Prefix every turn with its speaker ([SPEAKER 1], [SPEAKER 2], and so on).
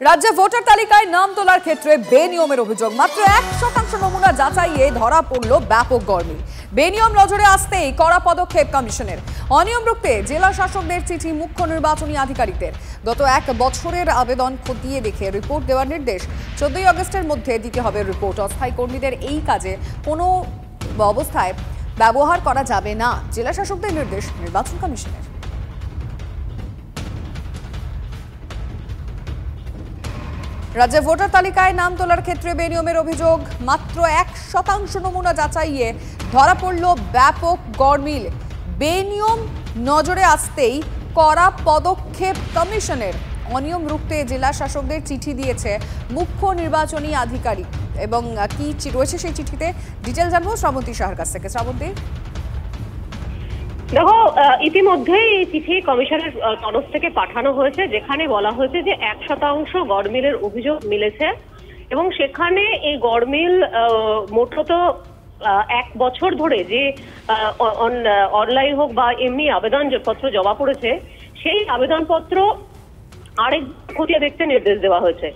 [SPEAKER 1] রাজ্যে ভোটার তালিকায় নাম তোলার ক্ষেত্রে বেনিয়মের অভিযোগ। মাত্র 1% নমুনা যাচাইয়ে ধরা পড়ল ব্যাপক গরমিল। বেনিয়ম নজরে আসতেই কড়া পদক্ষেপ কমিশনের। অনিয়ম রুখতে জেলা শাসকদের চিঠি মুখ্য নির্বাচনী আধিকারিকদের। গত 1 বছরের আবেদন খতিয়ে দেখে রিপোর্ট দেওয়ার নির্দেশ। 14 আগস্টের মধ্যে দিতে হবে রিপোর্ট। অস্থায়ী কর্মীদের এই কাজে কোনো অবস্থায় ব্যবহার করা যাবে না, জেলা শাসকদের নির্দেশ নির্বাচন কমিশনের। রাজ্যে ভোটার তালিকায় নাম তোলার ক্ষেত্রে বেনিয়মের অভিযোগ। মাত্র 1% নমুনা যাচাইয়ে ধরা পড়ল ব্যাপক গরমিল। বেনিয়ম নজরে আসতেই কড়া পদক্ষেপ কমিশনের। অনিয়ম রুখতে জেলা শাসকদের চিঠি দিয়েছে মুখ্য নির্বাচনী আধিকারিক। এবং কি রয়েছে সেই চিঠিতে ডিটেল জানবো শ্রাবন্তী সাহার কাছ থেকে। শ্রাবন্তী,
[SPEAKER 2] দেখো, ইতিমধ্যেই এই চিঠি কমিশনের তরফ থেকে পাঠানো হয়েছে, যেখানে বলা হয়েছে যে 1% গড়মিলের অভিযোগ মিলেছে এবং সেখানে এই গড়মিল মোটত 1 বছর ধরে যে অনলাইন হোক বা এমনি আবেদনপত্র জমা পড়েছে, সেই আবেদনপত্র আরেক খতিয়ে দেখতে নির্দেশ দেওয়া হয়েছে।